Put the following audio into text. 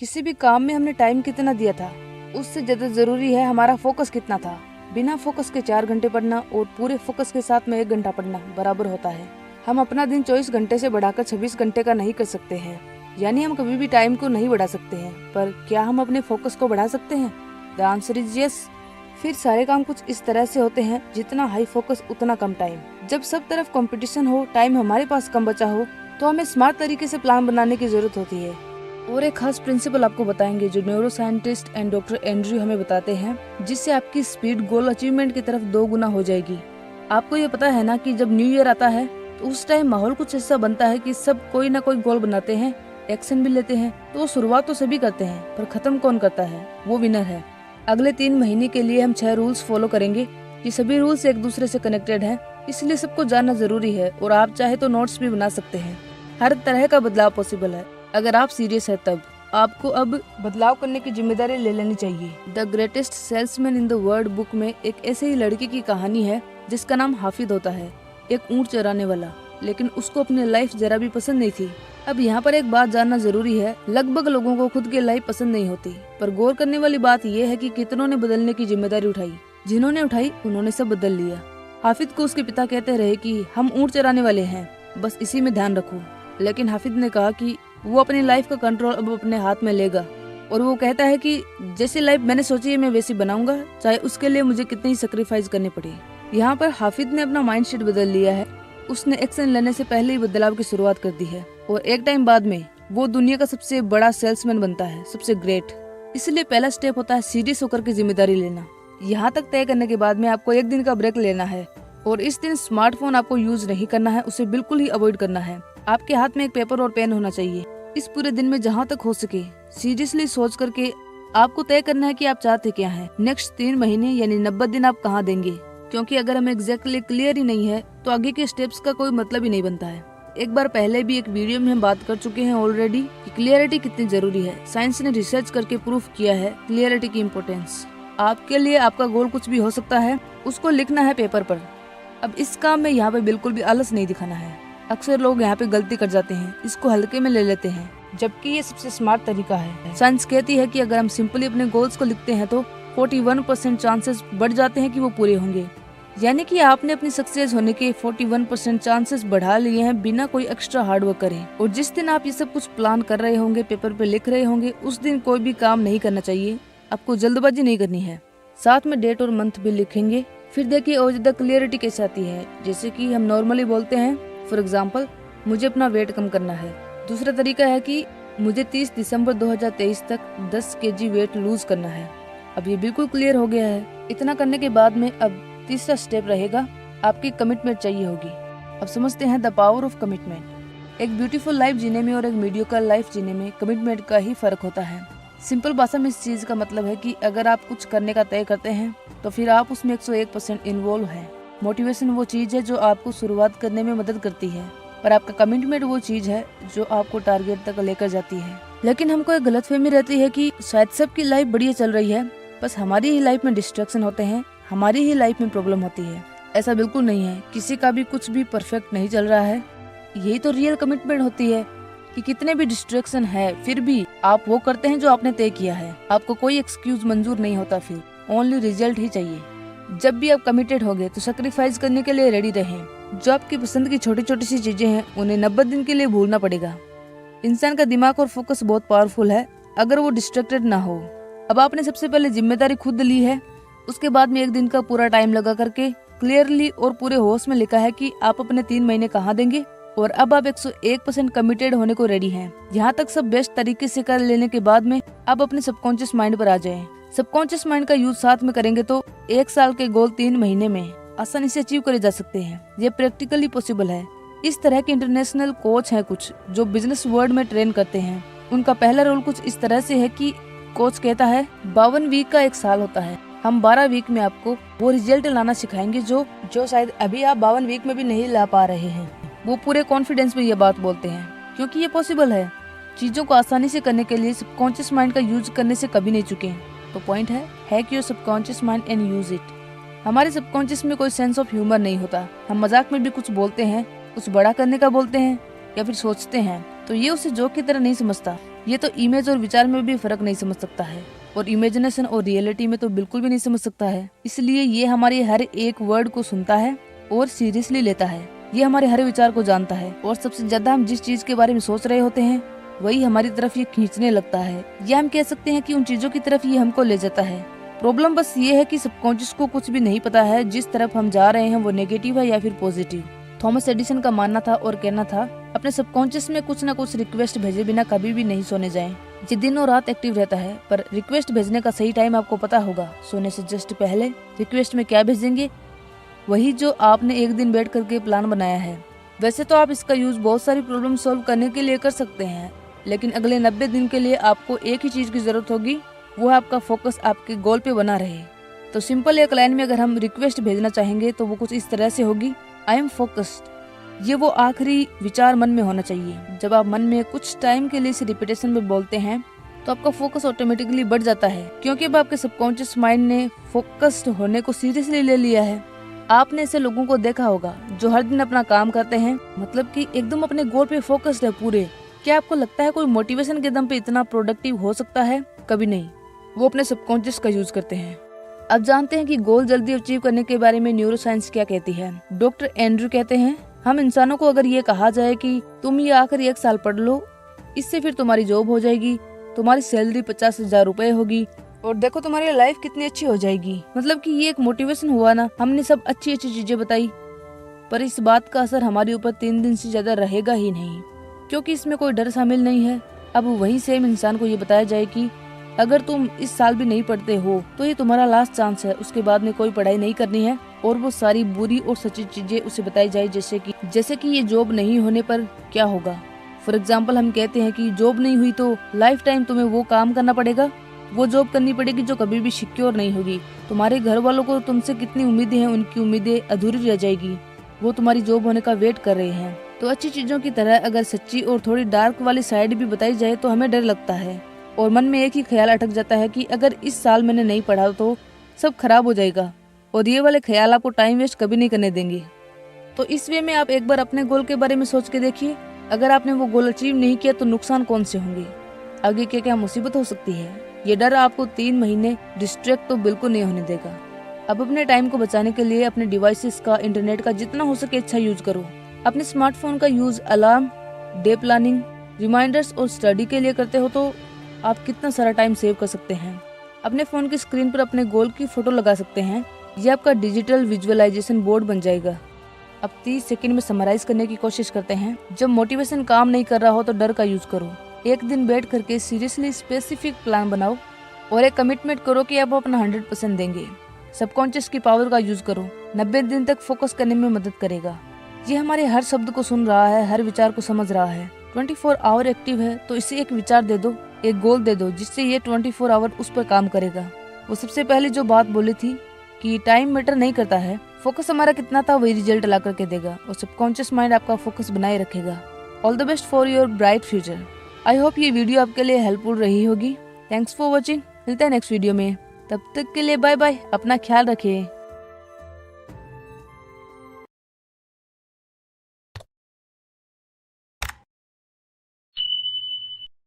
किसी भी काम में हमने टाइम कितना दिया था उससे ज्यादा जरूरी है हमारा फोकस कितना था। बिना फोकस के 4 घंटे पढ़ना और पूरे फोकस के साथ में 1 घंटा पढ़ना बराबर होता है। हम अपना दिन 24 घंटे से बढ़ाकर 26 घंटे का नहीं कर सकते हैं, यानी हम कभी भी टाइम को नहीं बढ़ा सकते हैं, पर क्या हम अपने फोकस को बढ़ा सकते हैं? The answer is yes. फिर सारे काम कुछ इस तरह से होते हैं, जितना हाई फोकस उतना कम टाइम। जब सब तरफ कंपटीशन हो, टाइम हमारे पास कम बचा हो, तो हमें स्मार्ट तरीके से प्लान बनाने की जरूरत होती है। और एक खास प्रिंसिपल आपको बताएंगे जो neuro scientist and doctor Andrew हमें बताते हैं, जिससे आपकी स्पीड गोल अचीवमेंट की तरफ 2 गुना हो जाएगी। आपको ये पता है ना कि जब न्यू ईयर आता है तो उस टाइम माहौल कुछ ऐसा बनता है कि सब कोई ना कोई गोल बनाते हैं, एक्शन भी लेते हैं। तो शुरुआत तो सभी करते हैं, पर खत्म कौन करता है? वो विनर है। अगले 3 महीने के लिए हम 6 रूल्स फॉलो करेंगे। ये सभी रूल्स एक दूसरे से कनेक्टेड हैं, इसलिए सबको जानना जरूरी है। और आप चाहे तो नोट्स भी बना सकते हैं। हर तरह का बदलाव पॉसिबल है। अगर आप सीरियस है तब आपको अब बदलाव करने की जिम्मेदारी ले लेनी चाहिए। The greatest salesman in the world book में एक ऐसे ही लड़के की कहानी है जिसका नाम हाफिद होता है, एक ऊंट चराने वाला, लेकिन उसको अपनी लाइफ जरा भी पसंद नहीं थी। अब यहाँ पर एक बात जानना जरूरी है, लगभग लोगों को खुद की लाइफ पसंद नहीं होती, पर गौर करने वाली बात यह है कि कितनों ने बदलने की जिम्मेदारी उठाई। जिन्होंने उठाई उन्होंने सब बदल लिया। हाफिद को उसके पिता कहते रहे कि हम ऊंट चराने वाले हैं, बस इसी में ध्यान रखो। लेकिन हाफिद ने कहा कि वो अपनी लाइफ का कंट्रोल अब अपने हाथ में लेगा। और वो कहता है कि जैसी लाइफ मैंने सोची है मैं वैसी बनाऊंगा, चाहे उसके लिए मुझे कितनी ही सेक्रीफाइस करनी पड़े। यहाँ पर हाफिद ने अपना माइंडसेट बदल लिया है। उसने एक्शन लेने से पहले ही बदलाव की शुरुआत कर दी है और एक टाइम बाद में वो दुनिया का सबसे बड़ा सेल्समैन बनता है, सबसे ग्रेट। इसलिए पहला स्टेप होता है सीरियस होकर के जिम्मेदारी लेना। यहाँ तक तय करने के बाद में आपको 1 दिन का ब्रेक लेना है और इस दिन स्मार्टफोन आपको यूज नहीं करना है, उसे बिल्कुल ही अवॉइड करना है। आपके हाथ में एक पेपर और पेन होना चाहिए। इस पूरे दिन में जहाँ तक हो सके सीरियसली सोच करके आपको तय करना है कि आप चाहते क्या हैं। नेक्स्ट 3 महीने यानी 90 दिन आप कहाँ देंगे, क्योंकि अगर हमें एग्जैक्टली क्लियर ही नहीं है तो आगे के स्टेप्स का कोई मतलब ही नहीं बनता है। एक बार पहले भी एक वीडियो में हम बात कर चुके हैं ऑलरेडी कि क्लियरिटी कितनी जरूरी है। साइंस ने रिसर्च करके प्रूफ किया है क्लियरिटी की इम्पोर्टेंस। आपके लिए आपका गोल कुछ भी हो सकता है, उसको लिखना है पेपर पर। अब इस काम में यहाँ पे बिल्कुल भी आलस नहीं दिखाना है। अक्सर लोग यहाँ पे गलती कर जाते हैं, इसको हल्के में ले लेते हैं, जबकि ये सबसे स्मार्ट तरीका है। साइंस कहती है कि अगर हम सिंपली अपने गोल्स को लिखते हैं तो 41% चांसेस बढ़ जाते हैं कि वो पूरे होंगे। यानी कि आपने अपनी सक्सेस होने के 41% चांसेस बढ़ा लिए हैं बिना कोई एक्स्ट्रा हार्डवर्क करे। और जिस दिन आप ये सब कुछ प्लान कर रहे होंगे, पेपर पे लिख रहे होंगे, उस दिन कोई भी काम नहीं करना चाहिए। आपको जल्दबाजी नहीं करनी है। साथ में डेट और मंथ भी लिखेंगे। फिर देखिए और ज्यादा क्लियरिटी कैसे आती है। जैसे कि हम नॉर्मली बोलते हैं, फॉर एग्जाम्पल, मुझे अपना वेट कम करना है। दूसरा तरीका है कि मुझे 30 दिसंबर 2023 तक 10 kg वेट लूज करना है। अब ये बिल्कुल क्लियर हो गया है। इतना करने के बाद में अब तीसरा स्टेप रहेगा, आपकी कमिटमेंट चाहिए होगी। अब समझते हैं द पावर ऑफ कमिटमेंट। एक ब्यूटीफुल लाइफ जीने में और एक मीडियोकर लाइफ जीने में कमिटमेंट का ही फर्क होता है। सिंपल भाषा में इस चीज का मतलब है कि अगर आप कुछ करने का तय करते हैं तो फिर आप उसमें 101% इन्वॉल्व हैं। मोटिवेशन वो चीज है जो आपको शुरुआत करने में मदद करती है, पर आपका कमिटमेंट वो चीज है जो आपको टारगेट तक लेकर जाती है। लेकिन हमको एक गलतफहमी रहती है कि शायद सबकी लाइफ बढ़िया चल रही है, बस हमारी ही लाइफ में डिस्ट्रैक्शन होते हैं, हमारी ही लाइफ में प्रॉब्लम होती है। ऐसा बिल्कुल नहीं है, किसी का भी कुछ भी परफेक्ट नहीं चल रहा है। यही तो रियल कमिटमेंट होती है कि कितने भी डिस्ट्रैक्शन है फिर भी आप वो करते हैं जो आपने तय किया है। आपको कोई एक्सक्यूज मंजूर नहीं होता, फिर ओनली रिजल्ट ही चाहिए। जब भी आप कमिटेड हो गए तो सैक्रिफाइस करने के लिए रेडी रहें। जो आपकी पसंद की छोटी छोटी सी चीजें हैं उन्हें 90 दिन के लिए भूलना पड़ेगा। इंसान का दिमाग और फोकस बहुत पावरफुल है अगर वो डिस्ट्रैक्टेड ना हो। अब आपने सबसे पहले जिम्मेदारी खुद ली है, उसके बाद में 1 दिन का पूरा टाइम लगा करके क्लियरली और पूरे होश में लिखा है कि आप अपने 3 महीने कहाँ देंगे, और अब आप 101% कमिटेड होने को रेडी हैं। यहाँ तक सब बेस्ट तरीके से कर लेने के बाद में आप अपने सबकॉन्शियस माइंड पर आ जाएं। सबकॉन्शियस माइंड का यूज साथ में करेंगे तो 1 साल के गोल 3 महीने में आसानी से अचीव करे जा सकते हैं। ये प्रैक्टिकली पॉसिबल है। इस तरह के इंटरनेशनल कोच हैं कुछ जो बिजनेस वर्ल्ड में ट्रेन करते हैं। उनका पहला रोल कुछ इस तरह से है कि कोच कहता है 52 वीक का 1 साल होता है। हम 12 वीक में आपको वो रिजल्ट लाना सिखाएंगे जो शायद अभी आप 52 वीक में भी नहीं ला पा रहे हैं। वो पूरे कॉन्फिडेंस में ये बात बोलते हैं क्योंकि ये पॉसिबल है। चीजों को आसानी से करने के लिए सबकॉन्शियस माइंड का यूज करने से कभी नहीं चुके। तो पॉइंट है hack your subconscious mind and use it. हमारे सबकॉन्शियस में कोई सेंस ऑफ ह्यूमर नहीं होता। हम मजाक में भी कुछ बोलते हैं, कुछ बड़ा करने का बोलते हैं या फिर सोचते हैं तो ये उसे जोक की तरह नहीं समझता। ये तो इमेज और विचार में भी फर्क नहीं समझ सकता है और इमेजिनेशन और रियलिटी में तो बिल्कुल भी नहीं समझ सकता है। इसलिए ये हमारे हर एक वर्ड को सुनता है और सीरियसली लेता है। ये हमारे हर विचार को जानता है और सबसे ज्यादा हम जिस चीज के बारे में सोच रहे होते हैं वही हमारी तरफ ये खींचने लगता है, या हम कह सकते हैं कि उन चीजों की तरफ ये हमको ले जाता है। प्रॉब्लम बस ये है कि सबकॉन्शियस को कुछ भी नहीं पता है जिस तरफ हम जा रहे हैं वो नेगेटिव है या फिर पॉजिटिव। थॉमस एडिसन का मानना था और कहना था, अपने सबकॉन्शियस में कुछ न कुछ रिक्वेस्ट भेजे बिना कभी भी नहीं सोने जाएं। ये दिन और रात एक्टिव रहता है, पर रिक्वेस्ट भेजने का सही टाइम आपको पता होगा। सोने से जस्ट पहले रिक्वेस्ट में क्या भेजेंगे, वही जो आपने एक दिन बैठ करके प्लान बनाया है। वैसे तो आप इसका यूज बहुत सारी प्रॉब्लम सॉल्व करने के लिए कर सकते हैं, लेकिन अगले 90 दिन के लिए आपको एक ही चीज की जरूरत होगी, वो है आपका फोकस आपके गोल पे बना रहे। तो सिंपल एक लाइन में अगर हम रिक्वेस्ट भेजना चाहेंगे तो वो कुछ इस तरह से होगी, आई एम फोकस्ड। ये वो आखिरी विचार मन में होना चाहिए। जब आप मन में कुछ टाइम के लिए इसे रिपीटेशन में बोलते हैं तो आपका फोकस ऑटोमेटिकली बढ़ जाता है, क्योंकि अब आपके सबकॉन्शियस माइंड ने फोकस्ड होने को सीरियसली ले लिया है। आपने ऐसे लोगों को देखा होगा जो हर दिन अपना काम करते हैं, मतलब कि एकदम अपने गोल पे फोकस्ड है पूरे। क्या आपको लगता है कोई मोटिवेशन के दम पे इतना प्रोडक्टिव हो सकता है? कभी नहीं। वो अपने सबकॉन्शियस का यूज करते हैं। अब जानते हैं कि गोल जल्दी अचीव करने के बारे में न्यूरोसाइंस क्या कहती है। डॉक्टर एंड्रू कहते हैं, हम इंसानों को अगर ये कहा जाए कि तुम ये आखिर 1 साल पढ़ लो, इससे फिर तुम्हारी जॉब हो जाएगी, तुम्हारी सैलरी 50,000 रुपए होगी और देखो तुम्हारी लाइफ कितनी अच्छी हो जाएगी, मतलब कि ये एक मोटिवेशन हुआ ना। हमने सब अच्छी अच्छी चीजें बताई, पर इस बात का असर हमारे ऊपर 3 दिन से ज्यादा रहेगा ही नहीं, क्योंकि इसमें कोई डर शामिल नहीं है। अब वही सेम इंसान को ये बताया जाए कि अगर तुम इस साल भी नहीं पढ़ते हो तो ये तुम्हारा लास्ट चांस है, उसके बाद में कोई पढ़ाई नहीं करनी है, और वो सारी बुरी और सच्ची चीजें उसे बताई जाए, जैसे कि ये जॉब नहीं होने पर क्या होगा। फॉर एग्जाम्पल हम कहते हैं कि जॉब नहीं हुई तो लाइफ टाइम तुम्हें वो काम करना पड़ेगा, वो जॉब करनी पड़ेगी जो कभी भी सिक्योर नहीं होगी। तुम्हारे घर वालों को तुमसे कितनी उम्मीदें हैं, उनकी उम्मीदें अधूरी रह जाएगी, वो तुम्हारी जॉब होने का वेट कर रहे हैं। तो अच्छी चीजों की तरह अगर सच्ची और थोड़ी डार्क वाली साइड भी बताई जाए तो हमें डर लगता है और मन में एक ही ख्याल अटक जाता है कि अगर इस साल मैंने नहीं पढ़ा तो सब खराब हो जाएगा, और ये वाले ख्याल आपको टाइम वेस्ट कभी नहीं करने देंगे। तो इस वे में आप एक बार अपने गोल के बारे में सोच के देखिए, अगर आपने वो गोल अचीव नहीं किया तो नुकसान कौन से होंगे, आगे क्या क्या मुसीबत हो सकती है। ये डर आपको 3 महीने डिस्ट्रैक्ट तो बिल्कुल नहीं होने देगा। अब अपने टाइम को बचाने के लिए अपने डिवाइसेस का, इंटरनेट का जितना हो सके अच्छा यूज करो। अपने स्मार्टफोन का use alarm, day planning, reminders और स्टडी के लिए करते हो तो आप कितना सारा टाइम सेव कर सकते हैं। अपने फोन की स्क्रीन पर अपने गोल की फोटो लगा सकते हैं, ये आपका डिजिटल विजुअलाइजेशन बोर्ड बन जाएगा। अब 30 सेकंड में समराइज करने की कोशिश करते हैं। जब मोटिवेशन काम नहीं कर रहा हो तो डर का यूज करो। एक दिन बैठ करके सीरियसली स्पेसिफिक प्लान बनाओ और एक कमिटमेंट करो कि आप अपना 100% देंगे। सबकॉन्शियस की पावर का यूज करो, 90 दिन तक फोकस करने में मदद करेगा। ये हमारे हर शब्द को सुन रहा है, हर विचार को समझ रहा है। 24 आवर एक्टिव है, तो इसे एक विचार दे दो, एक गोल दे दो, जिससे ये 24 आवर उस पर काम करेगा। वो सबसे पहले जो बात बोली थी कि टाइम मैटर नहीं करता है, फोकस हमारा कितना था वही रिजल्ट ला करके देगा, और सबकॉन्शियस माइंड आपका फोकस बनाए रखेगा। All the best for your bright future. I hope ये वीडियो आपके लिए हेल्पफुल रही होगी। Thanks for watching. मिलते हैं नेक्स्ट वीडियो में, तब तक के लिए बाय बाय। अपना ख्याल रखिए।